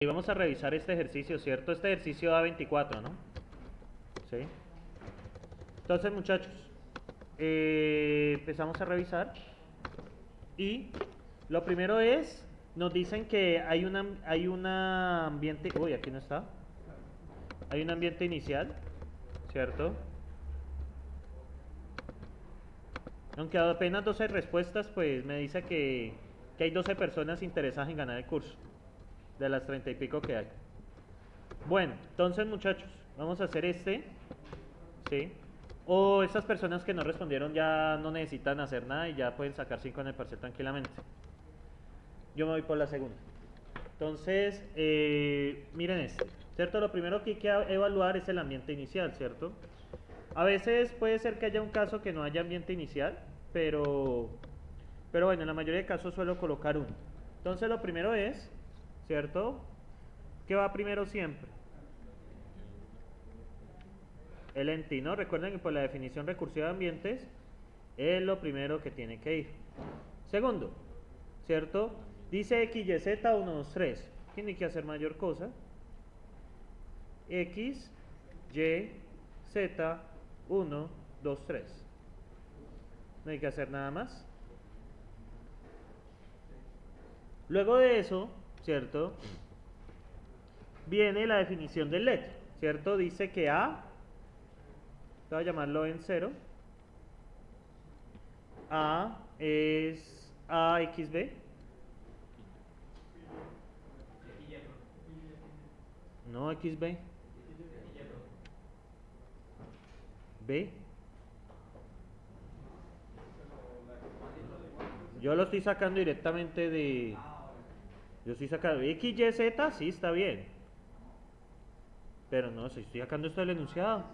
Y vamos a revisar este ejercicio, ¿cierto? Este ejercicio da 24, ¿no? ¿Sí? Entonces, muchachos, empezamos a revisar. Y lo primero es, nos dicen que hay un ambiente... Uy, aquí no está. Hay un ambiente inicial, ¿cierto? Aunque apenas 12 respuestas, pues me dice que hay 12 personas interesadas en ganar el curso, de las 30 y pico que hay. Bueno, entonces muchachos, vamos a hacer ¿sí? O estas personas que no respondieron ya no necesitan hacer nada y ya pueden sacar 5 en el parcial tranquilamente. Yo me voy por la segunda. Entonces, miren ¿cierto? Lo primero que hay que evaluar es el ambiente inicial, ¿cierto? A veces puede ser que haya un caso que no haya ambiente inicial, pero bueno, en la mayoría de casos suelo colocar uno. Entonces lo primero es, ¿cierto? ¿Qué va primero siempre? El empty, ¿no? Recuerden que por la definición recursiva de ambientes es lo primero que tiene que ir. Segundo, ¿cierto? Dice x, y, z, 1, 2, 3. Tiene que hacer mayor cosa. X, y, z, 1, 2, 3. No hay que hacer nada más. Luego de eso, ¿cierto? Viene la definición del let, ¿cierto? Dice que A, voy a llamarlo en 0. A es AXB. No, XB. B. Yo lo estoy sacando directamente de... Yo estoy sacando X, Y, Z, sí, está bien. Pero no, si estoy sacando esto del enunciado.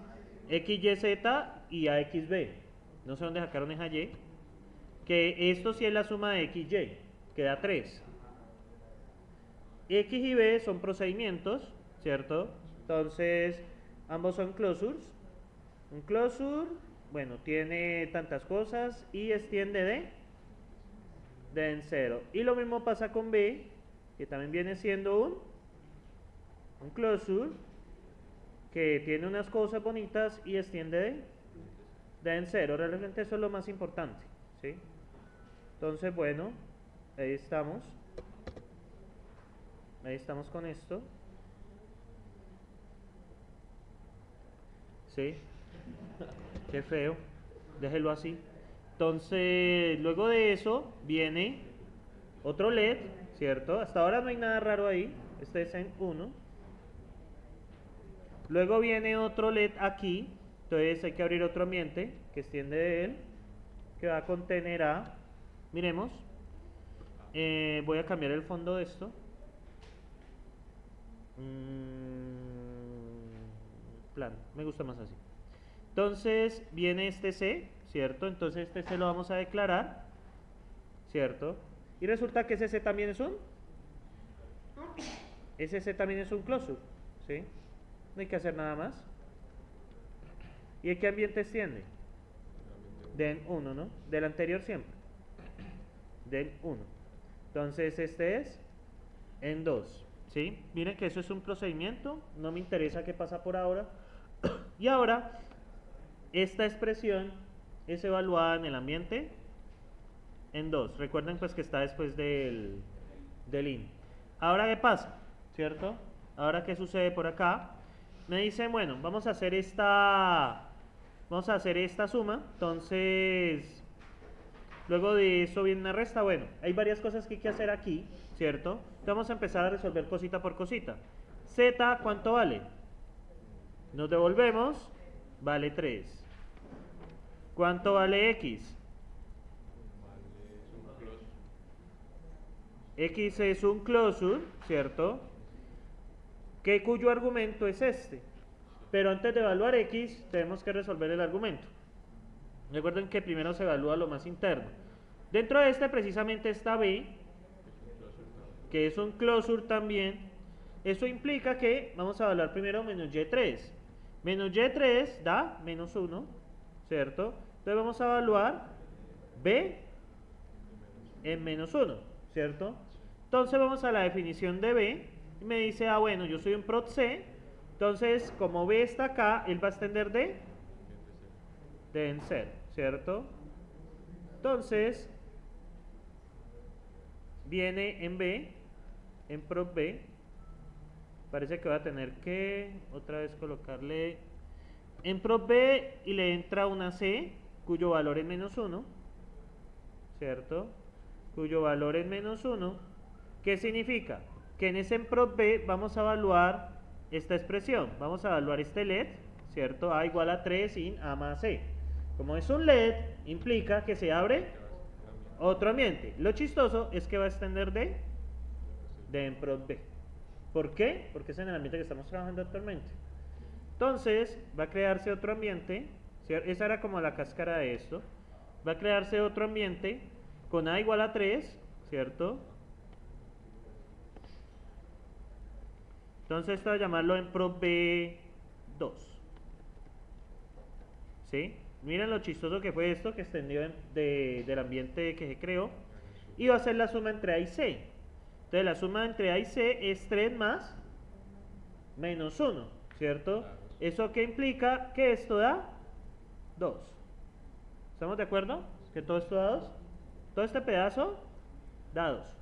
X, Y, Z y AXB. No sé dónde sacaron esa Y. Que esto sí es la suma de X, Y. Que da 3. X y B son procedimientos, ¿cierto? Entonces, ambos son closures. Un closure, bueno, tiene tantas cosas y extiende de en 0. Y lo mismo pasa con B, que también viene siendo un closure, que tiene unas cosas bonitas y extiende de en 0. Realmente eso es lo más importante, ¿sí? Entonces, bueno, ahí estamos. Ahí estamos con esto. ¿Sí? Qué feo. Déjelo así. Entonces, luego de eso viene otro LED, ¿cierto? Hasta ahora no hay nada raro ahí. Este es en 1. Luego viene otro LED aquí. Entonces hay que abrir otro ambiente que extiende de él, que va a contener a... Miremos. Voy a cambiar el fondo de esto. Plan, me gusta más así. Entonces viene este C, ¿cierto? Entonces este C lo vamos a declarar, ¿cierto? Y resulta que ese C también es ese C también es un closure, ¿sí? No hay que hacer nada más. ¿Y de qué ambiente extiende? Den 1, ¿no? Del anterior siempre. Den 1. Entonces este es en 2, ¿sí? Miren que eso es un procedimiento, no me interesa qué pasa por ahora. Y ahora, esta expresión es evaluada en el ambiente en 2. Recuerden pues que está después del in. Ahora, ¿qué pasa? ¿Cierto? Ahora, ¿qué sucede por acá? Me dicen, bueno, vamos a hacer esta suma. Entonces, luego de eso viene una resta. Bueno, hay varias cosas que hay que hacer aquí, ¿cierto? Entonces vamos a empezar a resolver cosita por cosita. Z, ¿cuánto vale? Nos devolvemos, vale 3. ¿Cuánto vale X? X es un closure, ¿cierto? Cuyo argumento es este. Pero antes de evaluar X, tenemos que resolver el argumento. Recuerden que primero se evalúa lo más interno. Dentro de este precisamente está B, que es un closure también. Eso implica que vamos a evaluar primero menos Y3. Menos Y3 da menos 1, ¿cierto? Entonces vamos a evaluar B en menos 1, ¿cierto? Entonces vamos a la definición de B y me dice, ah, bueno, yo soy un prod C, entonces, como B está acá, él va a extender de en 0, ¿cierto? Entonces, viene en B, en prod B, parece que va a tener que otra vez colocarle en prod B y le entra una C, cuyo valor es -1, ¿cierto? Cuyo valor es -1. ¿Qué significa? Que en ese prod B vamos a evaluar esta expresión, vamos a evaluar este LED, ¿cierto? A igual a 3 sin A más C. Como es un LED, implica que se abre otro ambiente. Lo chistoso es que va a extender de en prod B. ¿Por qué? Porque es en el ambiente que estamos trabajando actualmente. Entonces, va a crearse otro ambiente, ¿cierto? Esa era como la cáscara de esto. Va a crearse otro ambiente con A igual a 3, ¿cierto? Entonces, esto va a llamarlo en prod B2. ¿Sí? Miren lo chistoso que fue esto que extendió del ambiente que se creó. Y va a ser la suma entre A y C. Entonces, la suma entre A y C es 3 más -1, ¿cierto? ¿Eso qué implica? Que esto da 2. ¿Estamos de acuerdo? ¿Que todo esto da 2? Todo este pedazo da 2.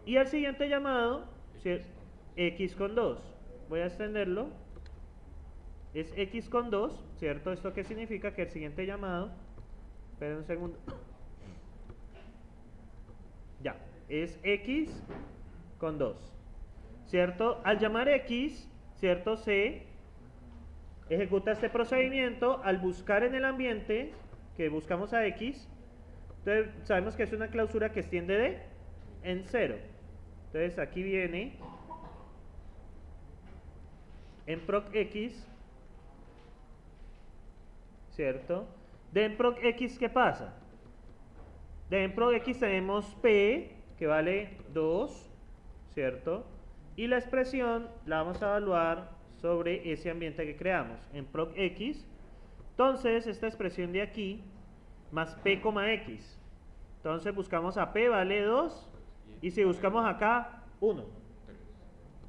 Y el siguiente llamado, x con 2. Voy a extenderlo. Es x con 2, ¿cierto? ¿Esto qué significa? Que el siguiente llamado, esperen un segundo. Ya, es x con 2, ¿cierto? Al llamar x, ¿cierto? Se ejecuta este procedimiento al buscar en el ambiente que buscamos a x. Entonces sabemos que es una clausura que extiende de en 0. Entonces aquí viene en proc x, ¿cierto? De en proc x, ¿qué pasa? De en proc x tenemos p, que vale 2, ¿cierto? Y la expresión la vamos a evaluar sobre ese ambiente que creamos, en proc x. Entonces, esta expresión de aquí, más p, x. Entonces, buscamos a p, vale 2, y si buscamos acá, 1.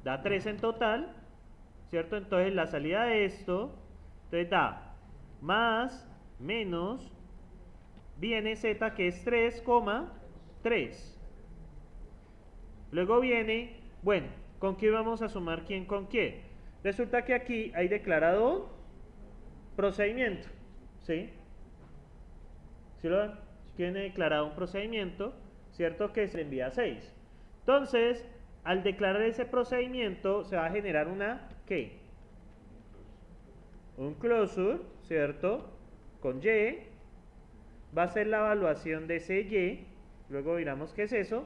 Da 3 en total, ¿cierto? Entonces, la salida de esto, entonces da más, menos, viene z, que es 3,3. Luego viene, bueno, ¿con qué vamos a sumar quién con qué? Resulta que aquí hay declarado procedimiento, ¿sí? ¿Sí lo ven? Tiene declarado un procedimiento, ¿cierto? Que se envía a 6. Entonces, al declarar ese procedimiento, se va a generar una, ¿qué? Un closure, ¿cierto? Con y, va a ser la evaluación de ese y, luego miramos qué es eso,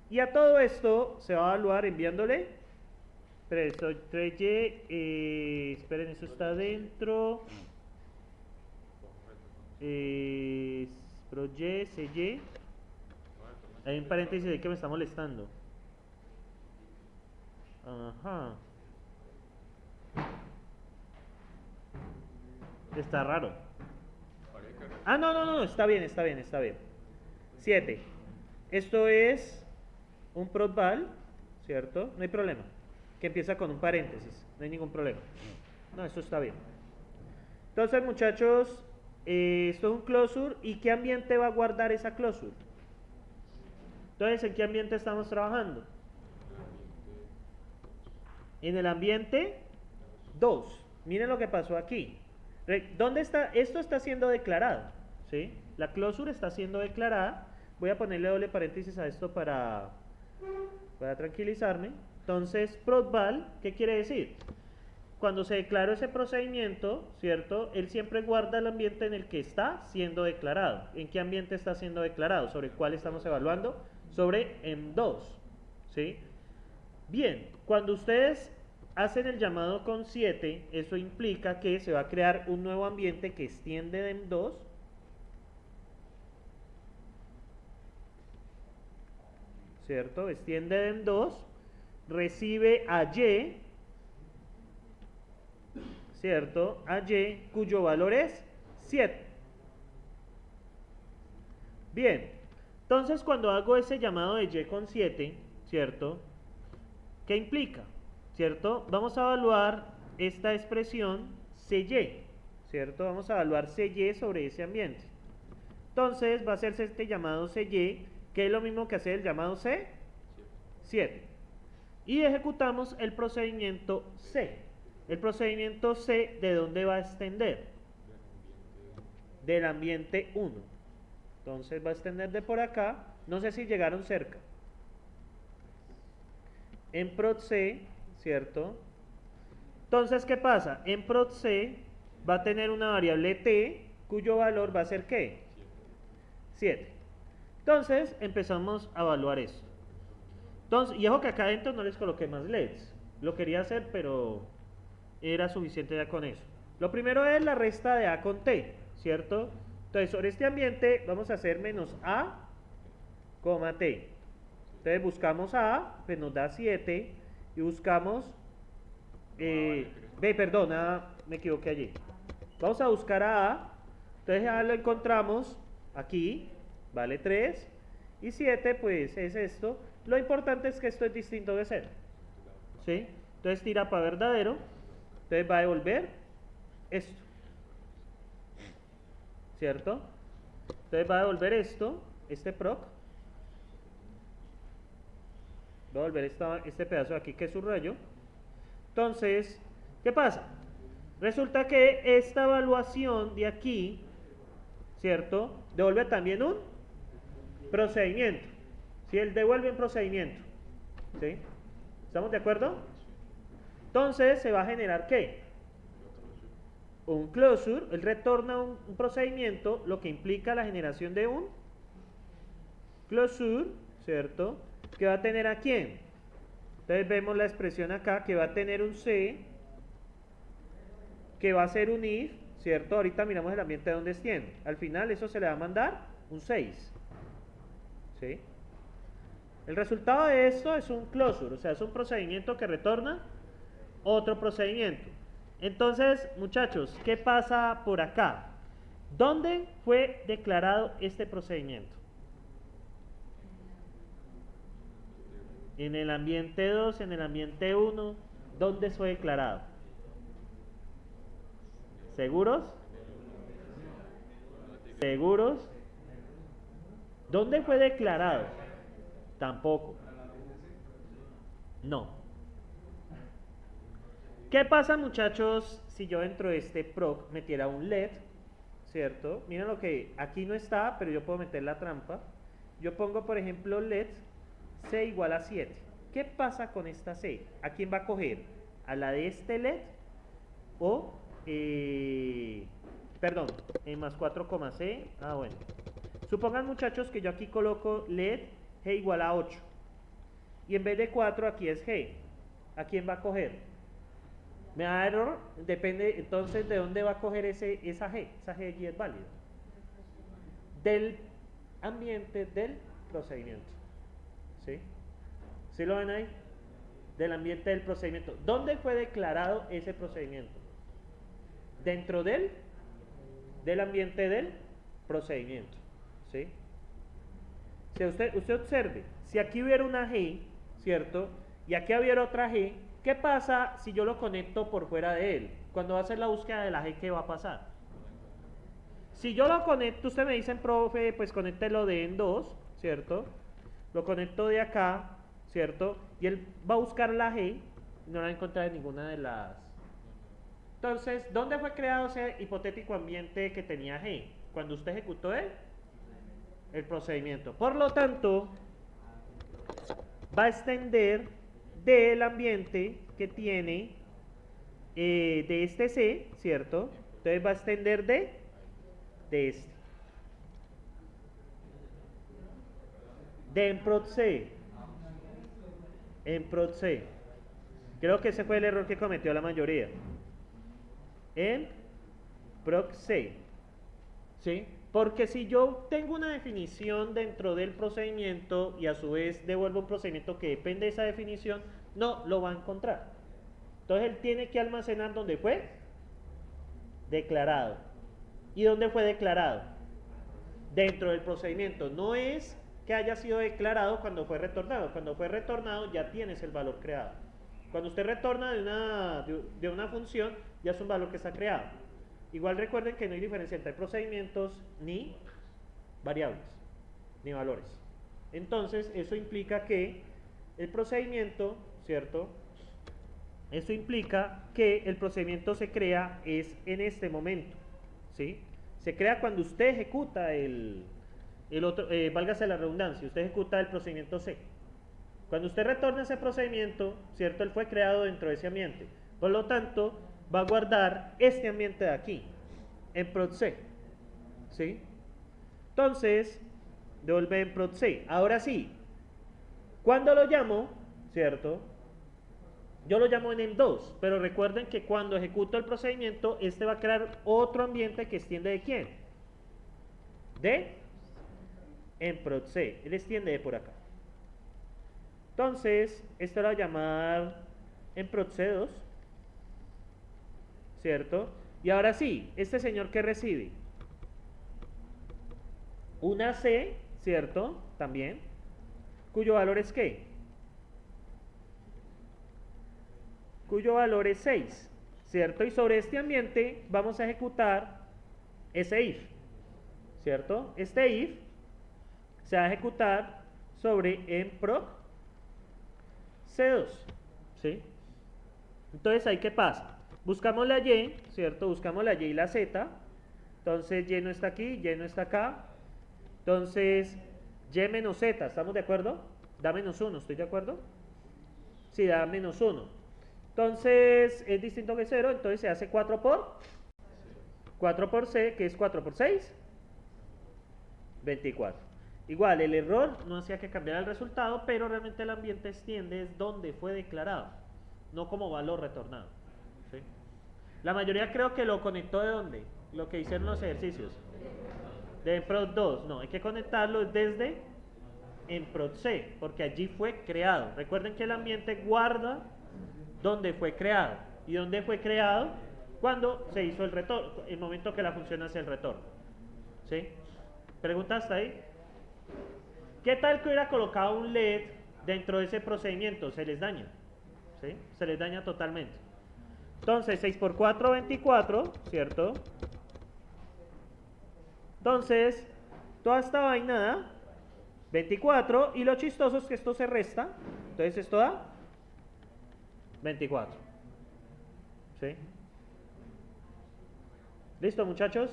y a todo esto se va a evaluar enviándole 3y, esperen, eso está dentro, pro y, cy, hay un paréntesis ahí que me está molestando. Ajá. Está raro. Ah, no, está bien. 7. Esto es un protval, ¿cierto? No hay problema. Que empieza con un paréntesis. No hay ningún problema. No, esto está bien. Entonces, muchachos, esto es un closure. ¿Y qué ambiente va a guardar esa closure? Entonces, ¿en qué ambiente estamos trabajando? En el ambiente 2. Miren lo que pasó aquí. ¿Dónde está? Esto está siendo declarado, ¿sí? La closure está siendo declarada. Voy a ponerle doble paréntesis a esto para tranquilizarme. Entonces, protval, ¿qué quiere decir? Cuando se declaró ese procedimiento, ¿cierto? Él siempre guarda el ambiente en el que está siendo declarado. ¿En qué ambiente está siendo declarado? ¿Sobre cuál estamos evaluando? Sobre M2, ¿sí? Bien, cuando ustedes hacen el llamado con 7, eso implica que se va a crear un nuevo ambiente que extiende de M2, ¿cierto? Extiende de M2, recibe a Y, ¿cierto? A Y, cuyo valor es 7. Bien, entonces cuando hago ese llamado de Y con 7, ¿cierto? ¿Qué implica? ¿Cierto? Vamos a evaluar esta expresión CY, ¿cierto? Vamos a evaluar CY sobre ese ambiente. Entonces va a hacerse este llamado CY, que es lo mismo que hacer el llamado C7. Y ejecutamos el procedimiento C. El procedimiento C, ¿de dónde va a extender? Del ambiente 1. Entonces va a extender de por acá. No sé si llegaron cerca. En prod C, ¿cierto? Entonces, ¿qué pasa? En prod C va a tener una variable t, cuyo valor va a ser ¿qué? 7. Entonces, empezamos a evaluar esto. Entonces, y ojo que acá adentro no les coloqué más LEDs. Lo quería hacer, pero era suficiente ya con eso. Lo primero es la resta de A con T, ¿cierto? Entonces, sobre este ambiente vamos a hacer menos A, T. Entonces buscamos A, pues nos da 7, y buscamos, me equivoqué allí. Vamos a buscar a A, entonces ya lo encontramos aquí, vale 3, y 7 pues es esto. Lo importante es que esto es distinto de 0, ¿sí? Entonces tira para verdadero, entonces va a devolver esto, ¿cierto? Entonces va a devolver esto, este proc. Voy a volver este pedazo de aquí que subrayo. Entonces, ¿qué pasa? Resulta que esta evaluación de aquí, ¿cierto? Devuelve también un procedimiento. ¿Sí? Él devuelve un procedimiento. ¿Sí? ¿Estamos de acuerdo? Entonces, se va a generar ¿qué? Un closure. Él retorna un procedimiento, lo que implica la generación de un closure, ¿cierto? ¿Que va a tener a quién? Entonces vemos la expresión acá, que va a tener un C, que va a ser un if, ¿cierto? Ahorita miramos el ambiente de donde extiende. Al final eso se le va a mandar un 6. ¿Sí? El resultado de esto es un closure, o sea, es un procedimiento que retorna otro procedimiento. Entonces, muchachos, ¿qué pasa por acá? ¿Dónde fue declarado este procedimiento? En el ambiente 2, en el ambiente 1, ¿dónde fue declarado? ¿Seguros? ¿Seguros? ¿Dónde fue declarado? Tampoco. No. ¿Qué pasa, muchachos, si yo dentro de este proc metiera un LED? ¿Cierto? Miren lo que aquí no está, pero yo puedo meter la trampa. Yo pongo, por ejemplo, LED C igual a 7. ¿Qué pasa con esta C? ¿A quién va a coger? ¿A la de este LED? O, más 4, C. Ah, bueno. Supongan, muchachos, que yo aquí coloco LED G igual a 8. Y en vez de 4, aquí es G. ¿A quién va a coger? Me da error, depende entonces de dónde va a coger esa G. Esa G allí es válida. Del ambiente del procedimiento. ¿Sí? ¿Sí lo ven ahí? Del ambiente del procedimiento. ¿Dónde fue declarado ese procedimiento? Dentro del ambiente del procedimiento. ¿Sí? Si usted observe, si aquí hubiera una G, ¿cierto? Y aquí hubiera otra G, ¿qué pasa si yo lo conecto por fuera de él? Cuando va a hacer la búsqueda de la G, ¿qué va a pasar? Si yo lo conecto, usted me dicen, profe, pues conéctelo de en 2, ¿cierto? Lo conecto de acá, ¿cierto? Y él va a buscar la G, no la va a encontrar en ninguna de las. Entonces, ¿dónde fue creado ese hipotético ambiente que tenía G? Cuando usted ejecutó el procedimiento. Por lo tanto, va a extender del ambiente que tiene de este C, ¿cierto? Entonces va a extender de este. De en prod C. En prod C. Creo que ese fue el error que cometió la mayoría. En prod C. ¿Sí? Porque si yo tengo una definición dentro del procedimiento y a su vez devuelvo un procedimiento que depende de esa definición, no lo va a encontrar. Entonces él tiene que almacenar donde fue declarado. ¿Y dónde fue declarado? Dentro del procedimiento. No es que haya sido declarado cuando fue retornado. Cuando fue retornado ya tienes el valor creado. Cuando usted retorna de una función, ya es un valor que está creado. Igual recuerden que no hay diferencia entre procedimientos ni variables, ni valores. Entonces, eso implica que el procedimiento, ¿cierto? Eso implica que el procedimiento se crea es en este momento, ¿sí? Se crea cuando usted ejecuta el otro, válgase la redundancia, usted ejecuta el procedimiento C. Cuando usted retorna ese procedimiento, ¿cierto? Él fue creado dentro de ese ambiente. Por lo tanto, va a guardar este ambiente de aquí, en prod C, ¿sí? Entonces, devuelve en prod C. Ahora sí, cuando lo llamo, ¿cierto? Yo lo llamo en M2, pero recuerden que cuando ejecuto el procedimiento, este va a crear otro ambiente que extiende ¿de quién? De en prod C. Él extiende de por acá. Entonces, esto lo va a llamar en prod C2, ¿cierto? Y ahora sí, este señor que recibe una C, ¿cierto? También, cuyo valor es ¿qué? Cuyo valor es 6, ¿cierto? Y sobre este ambiente vamos a ejecutar ese if, ¿cierto? Este if se va a ejecutar sobre emproc C2, ¿sí? Entonces, ¿ahí qué pasa? Buscamos la Y, ¿cierto? Buscamos la Y y la Z. Entonces, Y no está aquí, Y no está acá. Entonces, Y menos Z, ¿estamos de acuerdo? Da menos 1, ¿estoy de acuerdo? Sí, da menos 1. Entonces, es distinto que 0, entonces se hace 4 por C, que es 4 por 6, 24. Igual, el error no hacía que cambiara el resultado, pero realmente el ambiente extiende es donde fue declarado, no como valor retornado, ¿sí? La mayoría creo que lo conectó de dónde, lo que hicieron los ejercicios. De prod 2, no, hay que conectarlo desde en prod C, porque allí fue creado. Recuerden que el ambiente guarda donde fue creado. ¿Y dónde fue creado? Cuando se hizo el retorno, el momento que la función hace el retorno. ¿Sí? ¿Pregunta hasta ahí? ¿Qué tal que hubiera colocado un LED dentro de ese procedimiento? Se les daña. ¿Sí? Se les daña totalmente. Entonces, 6 por 4, 24, ¿cierto? Entonces, toda esta vaina da 24, y lo chistoso es que esto se resta. Entonces, esto da 24. ¿Sí? ¿Listo, muchachos?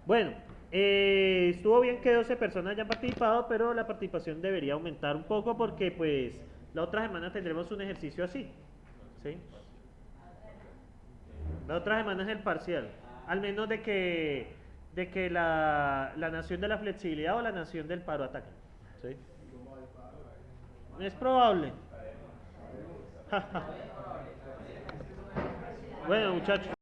Bueno, estuvo bien que 12 personas hayan participado, pero la participación debería aumentar un poco porque pues la otra semana tendremos un ejercicio así. ¿Sí? La otra semana es el parcial. Al menos de que la nación de la flexibilidad o la nación del paro ataque. ¿Sí? Es probable. Bueno, muchachos.